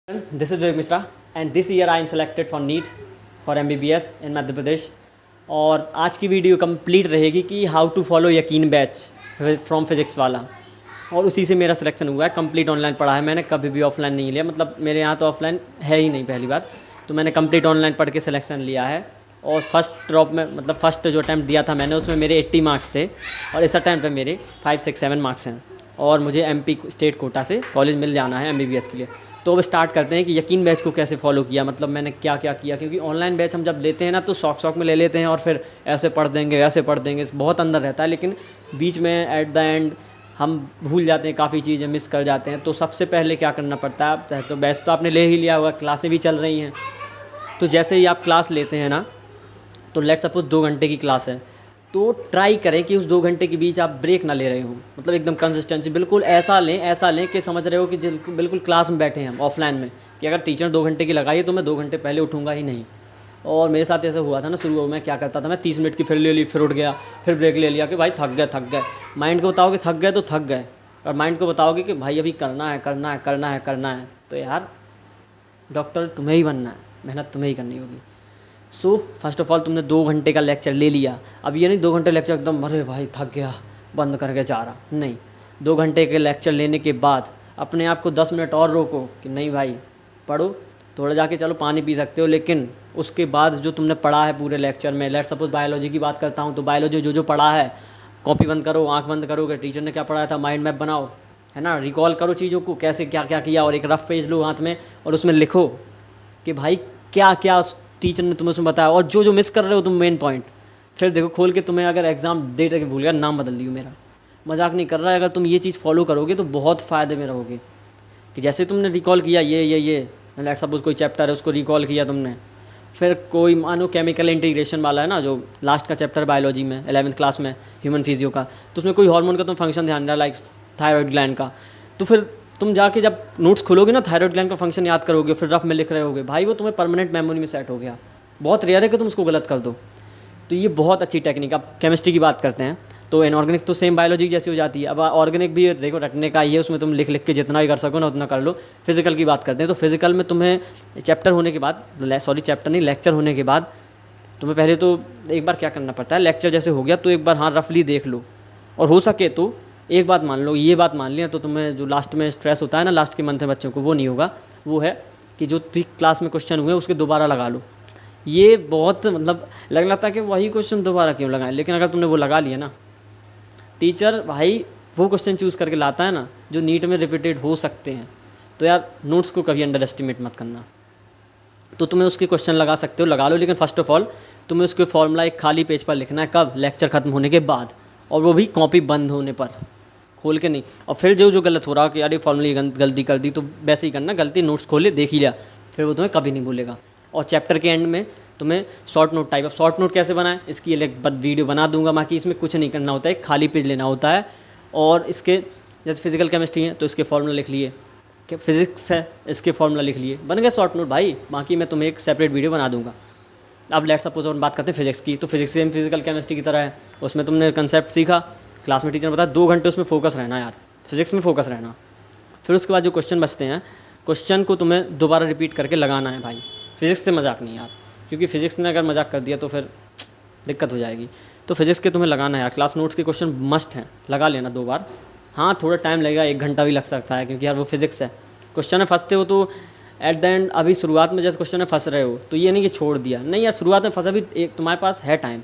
This is Vivek Mishra and this year I am selected for NEET for MBBS in Madhya Pradesh. और आज की video complete रहेगी कि how to follow यकीन batch from physics वाला, और उसी से मेरा सिलेक्शन हुआ है। कंप्लीट ऑनलाइन पढ़ा है मैंने, कभी भी ऑफलाइन नहीं लिया। मतलब मेरे यहाँ तो ऑफलाइन है ही नहीं पहली बात, तो मैंने कंप्लीट ऑनलाइन पढ़ के सिलेक्शन लिया है। और फर्स्ट ड्रॉप में मतलब फर्स्ट जो अटैम्प्ट दिया था मैंने, उसमें मेरे 80 मार्क्स थे और इस अटैम्प्ट पे मेरे 5, 6, 7 मार्क्स हैं और मुझे MP स्टेट कोटा से कॉलेज मिल जाना है MBBS के लिए। तो अब स्टार्ट करते हैं कि यकीन बैच को कैसे फॉलो किया, मतलब मैंने क्या क्या किया। क्योंकि ऑनलाइन बैच हम जब लेते हैं ना तो शौक में ले लेते हैं और फिर ऐसे पढ़ देंगे वैसे पढ़ देंगे, बहुत अंदर रहता है। लेकिन बीच में एट द एंड हम भूल जाते हैं, काफ़ी चीज़ें मिस कर जाते हैं। तो सबसे पहले क्या करना पड़ता है, तो बैच तो आपने ले ही लिया होगा, क्लासें भी चल रही हैं। तो जैसे ही आप क्लास लेते हैं ना, तो लेट सपोज 2 घंटे की क्लास है, तो ट्राई करें कि उस 2 घंटे के बीच आप ब्रेक ना ले रहे हो। मतलब एकदम कंसिस्टेंसी बिल्कुल ऐसा लें कि समझ रहे हो कि बिल्कुल क्लास में बैठे हैं हम ऑफलाइन में, कि अगर टीचर 2 घंटे की लगाई तो मैं 2 घंटे पहले उठूँगा ही नहीं। और मेरे साथ ऐसा हुआ था ना, शुरू में क्या करता था मैं, 30 मिनट की फिर ले ली, फिर उठ गया, फिर ब्रेक ले लिया कि भाई थक गए। माइंड को बताओ कि थक गए तो थक गए, और माइंड को बताओगे कि भाई अभी करना है, तो यार डॉक्टर तुम्हें ही बनना है, मेहनत तुम्हें ही करनी होगी। सो फर्स्ट ऑफ ऑल तुमने 2 घंटे का लेक्चर ले लिया। अब ये नहीं 2 घंटे लेक्चर एकदम अरे भाई थक गया बंद करके जा रहा, नहीं। 2 घंटे के लेक्चर लेने के बाद अपने आप को 10 मिनट और रोको कि नहीं भाई पढ़ो, थोड़ा जाके चलो पानी पी सकते हो, लेकिन उसके बाद जो तुमने पढ़ा है पूरे लेक्चर में, लेट सपोज बायोलॉजी की बात करता हूँ, तो बायोलॉजी जो पढ़ा है, कॉपी बंद करो, आँख बंद करो कि टीचर ने क्या पढ़ाया था, माइंड मैप बनाओ, है ना, रिकॉल करो चीज़ों को, कैसे क्या क्या किया, और एक रफ पेज लो हाथ में और उसमें लिखो कि भाई क्या क्या टीचर ने तुम्हें उसमें बताया, और जो मिस कर रहे हो तुम मेन पॉइंट फिर देखो खोल के। तुम्हें अगर एग्ज़ाम डेट के भूल गया, नाम बदल दियो मेरा, मजाक नहीं कर रहा है। अगर तुम ये चीज़ फॉलो करोगे तो बहुत फ़ायदे में रहोगे। कि जैसे तुमने रिकॉल किया ये लेट सपोज कोई चैप्टर है उसको रिकॉल किया तुमने, फिर कोई मानो केमिकल इंटीग्रेशन वाला है ना, जो लास्ट का चैप्टर बायोलॉजी में 11th क्लास में ह्यूमन फिजियो का, तो उसमें कोई हार्मोन का तुम फंक्शन ध्यान रहा, लाइक थायराइड ग्लैंड का, तो फिर तुम जाके जब नोट्स खोलोगे ना, थायराइड ग्लैंड का फंक्शन याद करोगे, फिर रफ में लिख रहे होगे, भाई वो तुम्हें परमानेंट मेमोरी में सेट हो गया। बहुत रेयर है कि तुम उसको गलत कर दो। तो ये बहुत अच्छी टेक्निक। अब केमिस्ट्री की बात करते हैं, तो इनऑर्गेनिक तो सेम बायोलॉजी जैसी हो जाती है। अब ऑर्गेनिक भी देखो रटने का ही है, उसमें तुम लिख के जितना भी कर सको ना उतना कर लो। फिजिकल की बात करते हैं, तो फिजिकल में तुम्हें चैप्टर होने के बाद, लेक्चर होने के बाद तुम्हें पहले तो एक बार क्या करना पड़ता है, लेक्चर जैसे हो गया तो एक बार हाँ रफली देख लो, और हो सके तो एक बात मान लो, ये बात मान लिया तो तुम्हें जो लास्ट में स्ट्रेस होता है ना लास्ट के मंथ में बच्चों को, वो नहीं होगा। वो है कि जो भी क्लास में क्वेश्चन हुए उसके दोबारा लगा लो। ये बहुत मतलब लगता है कि वही क्वेश्चन दोबारा क्यों लगाएं, लेकिन अगर तुमने वो लगा लिया ना, टीचर भाई वो क्वेश्चन चूज़ करके लाता है ना जो नीट में रिपीटेड हो सकते हैं। तो यार नोट्स को कभी अंडर एस्टिमेट मत करना। तो तुम्हें उसके क्वेश्चन लगा सकते हो, लगा लो, लेकिन फर्स्ट ऑफ ऑल तुम्हें उसके फॉर्मूला एक खाली पेज पर लिखना है। कब? लेक्चर ख़त्म होने के बाद, और वो भी कॉपी बंद होने पर, खोल के नहीं। और फिर जो गलत हो रहा कि यार ये फॉर्मूला गलती कर दी, तो वैसे ही करना, गलती नोट्स खोले देख ही लिया, फिर वो तुम्हें कभी नहीं भूलेगा। और चैप्टर के एंड में तुम्हें शॉर्ट नोट टाइप, अब शॉर्ट नोट कैसे बनाएं इसकी एक वीडियो बना दूंगा। बाकी इसमें कुछ नहीं करना होता है, खाली पेज लेना होता है, और इसके जैसे फिजिकल केमिस्ट्री है तो इसके फॉर्मूला लिख लिए, कि फिजिक्स है इसके फॉर्मूला लिख लिए, बन गया शॉर्ट नोट भाई। बाकी मैं तुम्हें एक सेपरेट वीडियो बना दूंगा। अब लेट सपोज अपन बात करते हैं फिजिक्स की, तो फिजिक्स सेम फिजिकल केमिस्ट्री की तरह है। उसमें तुमने कंसेप्ट सीखा, क्लास में टीचर ने बताया, 2 घंटे उसमें फोकस रहना यार, फिजिक्स में फोकस रहना। फिर उसके बाद जो क्वेश्चन बचते हैं, क्वेश्चन को तुम्हें दोबारा रिपीट करके लगाना है भाई। फिजिक्स से मजाक नहीं यार, क्योंकि फिजिक्स ने अगर मजाक कर दिया तो फिर दिक्कत हो जाएगी। तो फिजिक्स के तुम्हें लगाना है यार, क्लास नोट्स के क्वेश्चन मस्ट हैं, लगा लेना 2 बार। हाँ थोड़ा टाइम लगेगा, 1 घंटा भी लग सकता है, क्योंकि यार वो फिजिक्स है। क्वेश्चन में फंसते हो तो एट द एंड, अभी शुरुआत में जैसे क्वेश्चन में फंस रहे हो तो ये नहीं कि छोड़ दिया, नहीं यार, शुरुआत में फंसा भी, एक तुम्हारे पास है टाइम,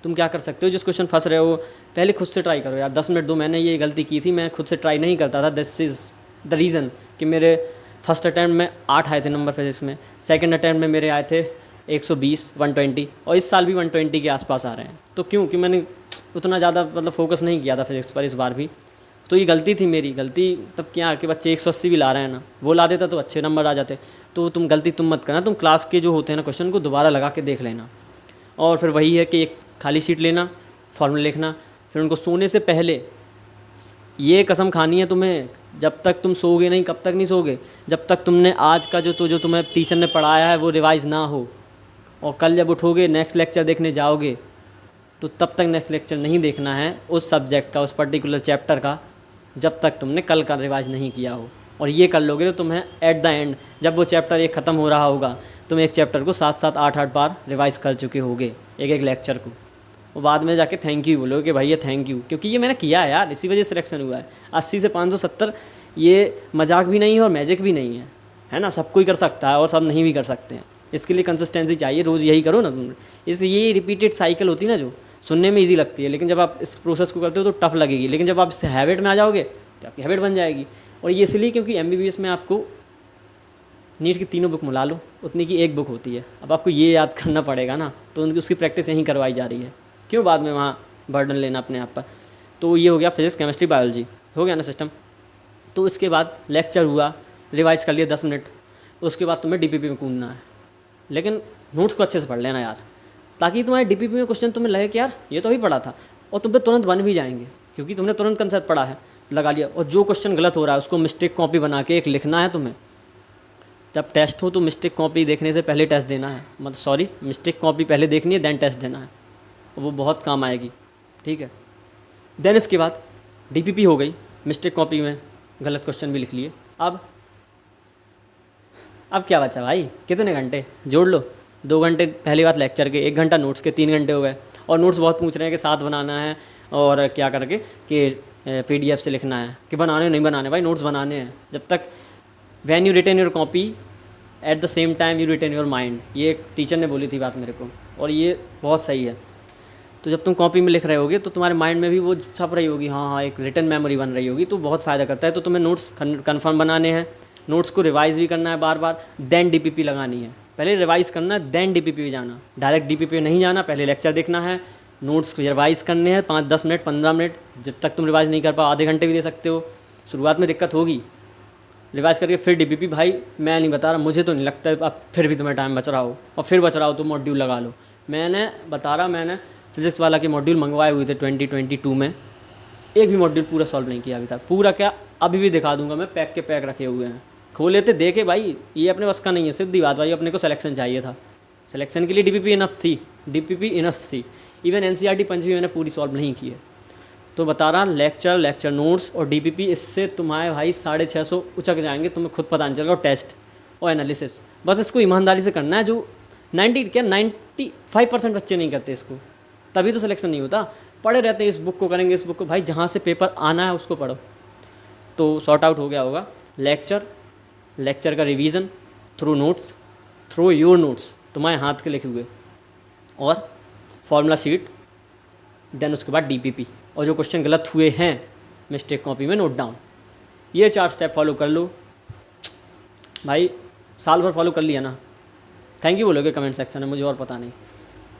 तुम क्या कर सकते हो, जिस क्वेश्चन फंस रहे हो पहले खुद से ट्राई करो यार, 10 मिनट दो। मैंने ये गलती की थी, मैं खुद से ट्राई नहीं करता था। दिस इज़ द रीज़न कि मेरे फर्स्ट अटैम्प्ट में 8 आए थे नंबर फिजिक्स में, सेकंड अटैम्प्ट में मेरे आए थे 120, 120, और इस साल भी 120 के आसपास आ रहे हैं। तो क्यों कि मैंने उतना ज़्यादा मतलब फोकस नहीं किया था फिजिक्स पर इस बार भी। तो ये गलती थी मेरी, गलती तब क्या कि बच्चे 180 भी ला रहे हैं ना, वो ला देता तो अच्छे नंबर आ जाते। तो तुम गलती तुम मत करना, तुम क्लास के जो होते हैं ना क्वेश्चन को दोबारा लगा के देख लेना। और फिर वही है कि एक खाली शीट लेना, फॉर्मूला लिखना, फिर उनको सोने से पहले ये कसम खानी है तुम्हें, जब तक तुम सोओगे नहीं, कब तक नहीं सोओगे, जब तक तुमने आज का जो तुम्हें टीचर ने पढ़ाया है वो रिवाइज़ ना हो। और कल जब उठोगे नेक्स्ट लेक्चर देखने जाओगे तो तब तक नेक्स्ट लेक्चर नहीं देखना है उस सब्जेक्ट का, उस पर्टिकुलर चैप्टर का, जब तक तुमने कल का रिवाइज नहीं किया हो। और ये कर लोगे तो तुम्हें एट द एंड जब वो चैप्टर एक ख़त्म हो रहा होगा, तुम एक चैप्टर को 7-7 8-8 बार रिवाइज़ कर चुके होगे, एक एक लेक्चर को। और बाद में जाके थैंक यू बोलोगे कि भैया थैंक यू, क्योंकि ये मैंने किया है यार, इसी वजह से सिलेक्शन हुआ है। 80 से 570 ये मजाक भी नहीं है और मैजिक भी नहीं है ना। सब कोई कर सकता है और सब नहीं भी कर सकते हैं। इसके लिए कंसिस्टेंसी चाहिए, रोज़ यही करो ना तुम। ये रिपीटेड साइकिल होती है ना, जो सुनने में ईजी लगती है, लेकिन जब आप इस प्रोसेस को करते हो तो टफ लगेगी, लेकिन जब आप इस हैबिट में आ जाओगे तो आपकी हैबिट बन जाएगी। और ये इसलिए क्योंकि MBBS में आपको नीट की तीनों बुक मिला लो उतनी की एक बुक होती है। अब आपको ये याद करना पड़ेगा ना, तो उसकी प्रैक्टिस यहीं करवाई जा रही है। क्यों बाद में वहाँ बर्डन लेना अपने आप पर। तो ये हो गया फिजिक्स केमिस्ट्री बायोलॉजी, हो गया ना सिस्टम। तो इसके बाद लेक्चर हुआ, रिवाइज़ कर लिया 10 मिनट, उसके बाद तुम्हें DPP में कूदना है। लेकिन नोट्स को अच्छे से पढ़ लेना यार, ताकि तुम्हारे DPP में क्वेश्चन तुम्हें लगे कि यार ये तो अभी पढ़ा था, और तुम पे तुरंत बन भी जाएंगे क्योंकि तुमने तुरंत कंसेप्ट पढ़ा है, लगा लिया। और जो क्वेश्चन गलत हो रहा है उसको मिस्टेक कॉपी बना के एक लिखना है तुम्हें। जब टेस्ट हो तो मिस्टेक कॉपी देखने से पहले टेस्ट देना है, मतलब मिस्टेक कॉपी पहले देखनी है, देन टेस्ट देना है, वो बहुत काम आएगी। ठीक है, देन इसके बाद DPP हो गई, मिस्टेक कॉपी में गलत क्वेश्चन भी लिख लिए। अब क्या बचा भाई, कितने घंटे जोड़ लो। 2 घंटे पहली बात लेक्चर के, 1 घंटा नोट्स के, 3 घंटे हो गए। और नोट्स बहुत पूछ रहे हैं कि साथ बनाना है और क्या करके कि PDF से लिखना है, कि बनाने नहीं बनाने। भाई नोट्स बनाने हैं। जब तक when you written your copy at the same time you written your mind, ये एक टीचर ने बोली थी बात मेरे को, और ये बहुत सही है। तो जब तुम कॉपी में लिख रहे होगे तो तुम्हारे माइंड में भी वो छप रही होगी, हाँ, एक रिटन मेमोरी बन रही होगी, तो बहुत फ़ायदा करता है। तो तुम्हें नोट्स कन्फर्म बनाने हैं, नोट्स को रिवाइज़ भी करना है बार बार, देन DPP लगानी है। पहले रिवाइज़ करना है, देन DPP जाना। डायरेक्ट DPP नहीं जाना, पहले लेक्चर देखना है, नोट्स रिवाइज़ करने हैं 5-10 मिनट 15 मिनट। जब तक तुम रिवाइज़ नहीं कर पाओ आधे घंटे भी दे सकते हो। शुरुआत में दिक्कत होगी, रिवाइज़ करके फिर DPP। भाई मैं नहीं बता रहा, मुझे तो नहीं लगता अब फिर भी तुम्हें टाइम बच रहा हो, और फिर बच रहा हो तो मॉड्यूल लगा लो। मैंने फिजिक्स वाला के मॉड्यूल मंगवाए हुए थे 2022 में, एक भी मॉड्यूल पूरा सॉल्व नहीं किया अभी तक। पूरा क्या, अभी भी दिखा दूंगा मैं, पैक के पैक रखे हुए हैं। खोले थे, देखे, भाई ये अपने बस का नहीं है, सीधी बात भाई। अपने को सिलेक्शन चाहिए था, सिलेक्शन के लिए DPP इनफ थी, DPP इनफ थी। इवन NCERT पंच भी मैंने पूरी सॉल्व नहीं की है। तो बता रहा, लेक्चर नोट्स और DPP, इससे तुम्हारे भाई 650 उचक जाएंगे, तुम्हें खुद पता नहीं चलेगा। और टेस्ट और एनालिसिस, बस इसको ईमानदारी से करना है। जो 95% बच्चे नहीं करते इसको, तभी तो सिलेक्शन नहीं होता। पढ़े रहते हैं, इस बुक को करेंगे, इस बुक को, भाई जहाँ से पेपर आना है उसको पढ़ो। तो सॉर्ट आउट हो गया होगा। लेक्चर का revision through notes, through your notes, तुम्हारे हाथ के लिखे हुए, और फॉर्मूला शीट, देन उसके बाद DPP, और जो क्वेश्चन गलत हुए हैं मिस्टेक कॉपी में नोट डाउन। ये 4 स्टेप फॉलो कर लो भाई, साल भर फॉलो कर लिया ना, थैंक यू बोलोगे कमेंट सेक्शन में, मुझे और पता नहीं।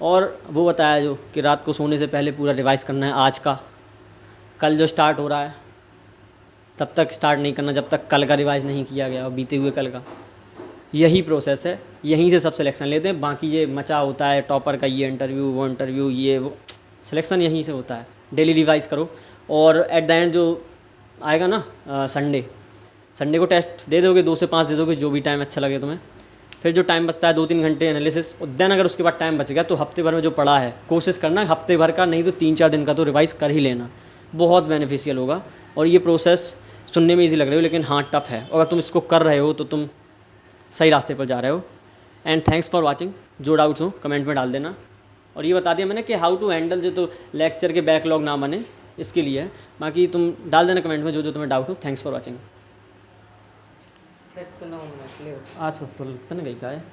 और वो बताया जो कि रात को सोने से पहले पूरा रिवाइज़ करना है आज का। कल जो स्टार्ट हो रहा है तब तक स्टार्ट नहीं करना जब तक कल का रिवाइज़ नहीं किया गया, और बीते हुए कल का। यही प्रोसेस है, यहीं से सब सिलेक्शन लेते हैं। बाकी ये मचा होता है टॉपर का, ये इंटरव्यू वो इंटरव्यू, ये वो, सिलेक्शन यहीं से होता है। डेली रिवाइज़ करो, और एट द एंड जो आएगा ना संडे को टेस्ट दे दोगे, 2 से 5 दे दोगे, जो भी टाइम अच्छा लगे तुम्हें। फिर जो टाइम बचता है 2-3 घंटे एनालिसिस, और देन अगर उसके बाद टाइम बच गया तो हफ्ते भर में जो पढ़ा है कोशिश करना हफ्ते भर का, नहीं तो 3-4 दिन का तो रिवाइज़ कर ही लेना, बहुत बेनिफिशियल होगा। और ये प्रोसेस सुनने में ईजी लग रही हो, लेकिन हाँ टफ है। अगर तुम इसको कर रहे हो तो तुम सही रास्ते पर जा रहे हो। And thanks for watching. जो डाउट्स हो कमेंट में डाल देना। और ये बता दिया मैंने कि हाउ टू हैंडल जो तो लेक्चर के बैकलॉग ना बने, इसके लिए है। बाकी तुम डाल देना कमेंट में जो जो तुम्हें डाउट हो। Thanks for watching. आज तो गई का है।